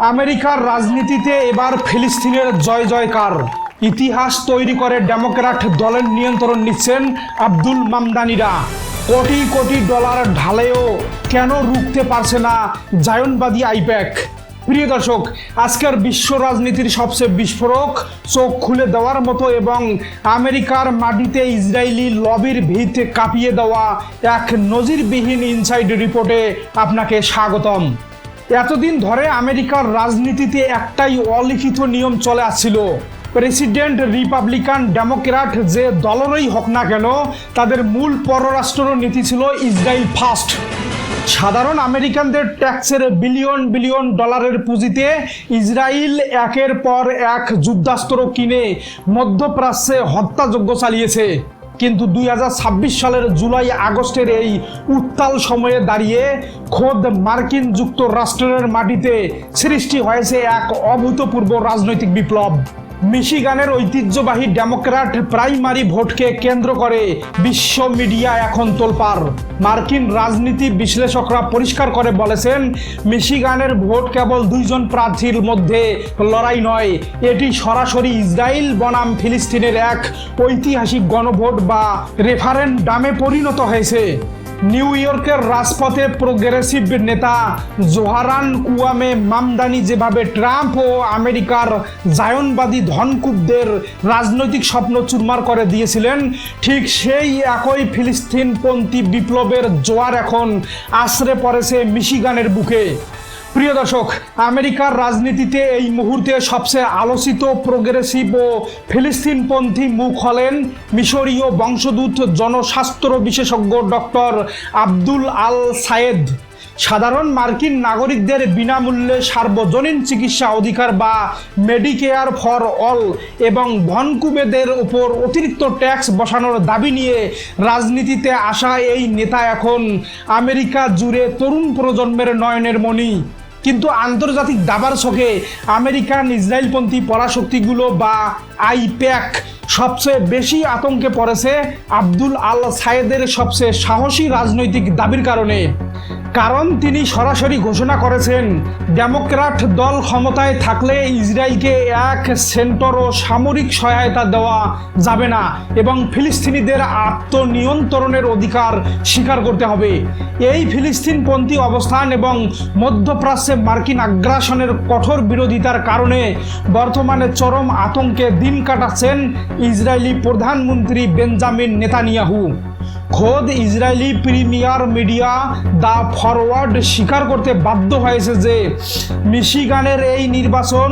আমেরিকার রাজনীতিতে এবার ফিলিস্তিনের জয় জয়কার। ইতিহাস তৈরি করে ডেমোক্র্যাট দলের নিয়ন্ত্রণ নিচ্ছেন আব্দুল মামদানিরা। কোটি কোটি ডলার ঢালেও কেন রুখতে পারছে না জায়নবাদী আইপ্যাক? প্রিয় দর্শক, আজকের বিশ্ব রাজনীতির সবচেয়ে বিস্ফোরক, চোখ খুলে দেওয়ার মতো এবং আমেরিকার মাটিতে ইসরায়েলি লবির ভিত কাঁপিয়ে দেওয়া এক নজিরবিহীন ইনসাইড রিপোর্টে আপনাকে স্বাগতম। এতদিন ধরে আমেরিকার রাজনীতিতে একটাই অলিখিত নিয়ম চলে আসছিল। প্রেসিডেন্ট রিপাবলিকান ডেমোক্র্যাট যে দলেরই হোক না কেন, তাদের মূল পররাষ্ট্র নীতি ছিল ইসরায়েল ফার্স্ট। সাধারণ আমেরিকানদের ট্যাক্সের বিলিয়ন বিলিয়ন ডলারের পুঁজিতে ইসরায়েল একের পর এক যুদ্ধাস্ত্র কিনে মধ্যপ্রাচ্যে হত্যাযজ্ঞ চালিয়েছে। কিন্তু 2026 সালের জুলাই আগস্টের এই উত্তাল সময়ে দাঁড়িয়ে খোদ মার্কিন যুক্তরাষ্ট্রের মাটিতে সৃষ্টি হয়েছে এক অভূতপূর্ব রাজনৈতিক বিপ্লব। মিশিগানের ঐতিহ্যবাহী ডেমোক্র্যাট প্রাইমারি ভোটকে কেন্দ্র করে বিশ্ব মিডিয়া এখন তোলপাড়। মার্কিন রাজনীতি বিশ্লেষকরা পরিষ্কার করে বলেছেন, মিশিগানের ভোট কেবল দুইজন প্রার্থীর মধ্যে লড়াই নয়, এটি সরাসরি ইসরায়েল বনাম ফিলিস্তিনের এক ঐতিহাসিক গণভোট বা রেফারেন্ডামে পরিণত হয়েছে। নিউ ইয়র্কের রাজপথে প্রোগ্রেসিভ নেতা জোহরান কুয়ামে মামদানি যেভাবে ট্রাম্প ও আমেরিকার জায়নবাদী ধনকুবদের রাজনৈতিক স্বপ্ন চুরমার করে দিয়েছিলেন, ঠিক সেই একই ফিলিস্তিনপন্থী বিপ্লবের জোয়ার এখন আছড়ে পড়েছে মিশিগানের বুকে। প্রিয় দর্শক, আমেরিকার রাজনীতিতে এই মুহূর্তে সবচেয়ে আলোচিত প্রোগ্রেসিভ ও ফিলিস্তিনপন্থী মুখ হলেন মিশরীয় বংশোদ্ভূত জনস্বাস্থ্য বিশেষজ্ঞ ডক্টর আব্দুল আল সায়েদ। সাধারণ মার্কিন নাগরিকদের বিনামূল্যে সার্বজনীন চিকিৎসা অধিকার বা মেডিকেয়ার ফর অল এবং ধনকুবেদের উপর অতিরিক্ত ট্যাক্স বসানোর দাবি নিয়ে রাজনীতিতে আসা এই নেতা এখন আমেরিকা জুড়ে তরুণ প্রজন্মের নয়নের মণি। কিন্তু আন্তর্জাতিক দাবার ছকে আমেরিকান ইসরায়েলপন্থী পরাশক্তিগুলো বা আইপ্যাক সবচেয়ে বেশি আতঙ্কে পড়েছে আব্দুল আল সায়েদের সবচেয়ে সাহসী রাজনৈতিক দাবির কারণে। কারণ তিনি সরাসরি ঘোষণা করেছেন, ডেমোক্র্যাট দল ক্ষমতায় থাকলে ইসরায়েলকে এক সেন্টরও সামরিক সহায়তা দেওয়া যাবে না এবং ফিলিস্তিনিদের আত্মনিয়ন্ত্রণের অধিকার স্বীকার করতে হবে। এই ফিলিস্তিনপন্থী অবস্থান এবং মধ্যপ্রাচ্যে মার্কিন আগ্রাসনের কঠোর বিরোধিতার কারণে বর্তমানে চরম আতঙ্কে দিন কাটাচ্ছেন ইসরায়েলি প্রধানমন্ত্রী বেঞ্জামিন নেতানিয়াহু। খোদ Israeli premier media the forward স্বীকার করতে বাধ্য হয়েছে যে মিশিগানের এই নির্বাচন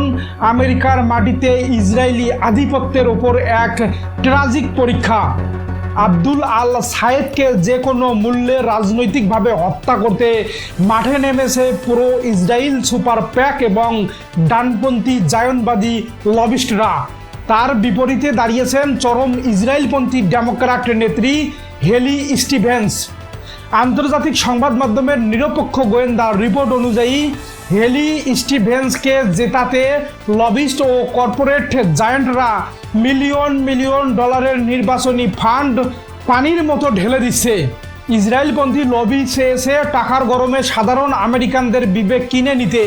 আমেরিকার মাটিতে ইসরায়েলি আধিপত্যের ওপর এক ট্র্যাজিক পরীক্ষা। আব্দুল আল সায়েদকে যে কোনো মূল্যে রাজনৈতিকভাবে হত্যা করতে মাঠে নেমেছে পুরো ইসরায়েল সুপার প্যাক এবং ডানপন্থী জায়নবাদী লবিস্টরা। তার বিপরীতে দাঁড়িয়েছেন চরম ইসরায়েলপন্থী ডেমোক্র্যাট নেত্রী হেলি স্টিভেন্স। আন্তর্জাতিক সংবাদ মাধ্যমের নিরপেক্ষ গোয়েন্দা রিপোর্ট অনুযায়ী হেলি স্টিভেন্সকে জেতাতে লবিস্ট ও কর্পোরেট জায়ান্টরা মিলিয়ন মিলিয়ন ডলারের নির্বাচনী ফান্ড পানির মতো ঢেলে দিচ্ছে। ইসরায়েলপন্থী লবি চেয়েছে টাকার গরমে সাধারণ আমেরিকানদের বিবেক কিনে নিতে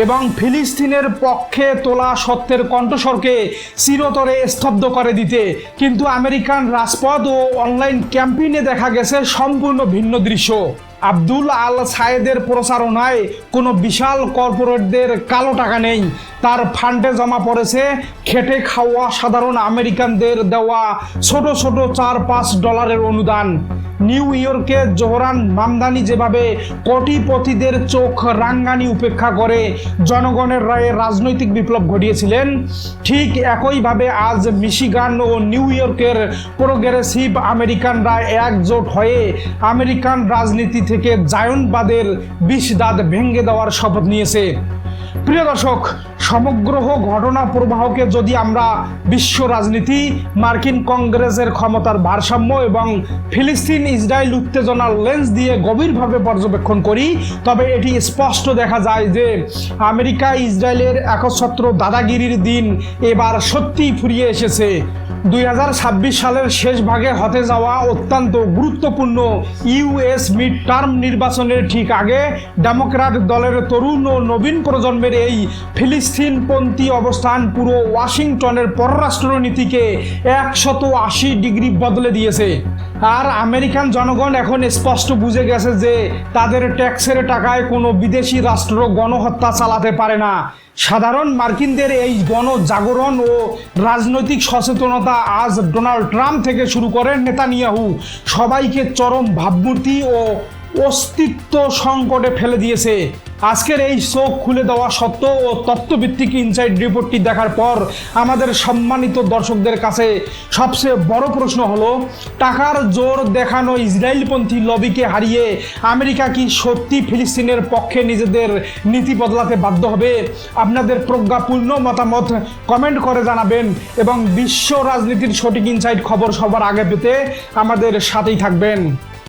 এবং ফিলিস্তিনের পক্ষে তোলা সত্যের কণ্ঠস্বরকে চিরতরে স্তব্ধ করে দিতে। কিন্তু আমেরিকান রাজপথ ও অনলাইন ক্যাম্পেইনে দেখা গেছে সম্পূর্ণ ভিন্ন দৃশ্য। আব্দুল আল সায়েদের প্রচারণায় কোনো বিশাল কর্পোরেটদের কালো টাকা নেই, তার ফান্ডে জমা পড়েছে খেটে খাওয়া সাধারণ আমেরিকানদের দেওয়া ছোট ছোট $4-5 অনুদান। নিউ ইয়র্কে জোহরান মামদানি যেভাবে কোটিপতিদের চোখ রাঙ্গানি উপেক্ষা করে জনগণের রায়ে রাজনৈতিক বিপ্লব ঘটিয়েছিলেন, ঠিক একইভাবে আজ মিশিগান ও নিউ ইয়র্কের প্রোগ্রেসিভ আমেরিকানরা একজোট হয়ে আমেরিকান রাজনীতি থেকে জায়নবাদের বিষদাঁত ভেঙে দেওয়ার শপথ নিয়েছে। প্রিয় দর্শক, সমগ্র ঘটনা প্রবাহকে যদি আমরা বিশ্ব রাজনীতি, মার্কিন কংগ্রেসের ক্ষমতার ভারসাম্য এবং ফিলিস্তিন ইসরায়েল উত্তেজনার লেন্স দিয়ে গভীরভাবে পর্যবেক্ষণ করি, তবে এটি স্পষ্ট দেখা যায় যে আমেরিকা ইসরায়েলের একচ্ছত্র দাদাগিরির দিন এবার সত্যিই ফুরিয়ে এসেছে। 2026 সালের শেষ ভাগে হতে যাওয়া অত্যন্ত গুরুত্বপূর্ণ ইউএস মিড টার্ম নির্বাচনের ঠিক আগে ডেমোক্র্যাট দলের তরুণ ও নবীন প্রজন্মের এই ফিলিস্তিনপন্থী অবস্থান পুরো ওয়াশিংটনের পররাষ্ট্রনীতিকে 180 ডিগ্রি বদলে দিয়েছে। আর আমেরিকান জনগণ এখন স্পষ্ট বুঝে গেছে যে তাদের ট্যাক্সের টাকায় কোনো বিদেশি রাষ্ট্র গণহত্যা চালাতে পারে না। সাধারণ মার্কিনদের এই গণজাগরণ ও রাজনৈতিক সচেতনতা আজ ডোনাল্ড ট্রাম্প থেকে শুরু করে নেতানিয়াহু সবাইকে চরম ভাবমূর্তি ও অস্তিত্ব সংকটে ফেলে দিয়েছে। আজকের এই চোখ খুলে দেওয়া সত্য ও তথ্যভিত্তিক ইনসাইড রিপোর্টটি দেখার পর আমাদের সম্মানিত দর্শকদের কাছে সবচেয়ে বড় প্রশ্ন হলো, টাকার জোর দেখানো ইসরায়েলপন্থী লবিকে হারিয়ে আমেরিকা কি সত্যি ফিলিস্তিনের পক্ষে নিজেদের নীতি বদলাতে বাধ্য হবে? আপনাদের প্রজ্ঞাপূর্ণ মতামত কমেন্ট করে জানাবেন এবং বিশ্ব রাজনীতির সঠিক ইনসাইড খবর সবার আগে পেতে আমাদের সাথেই থাকবেন।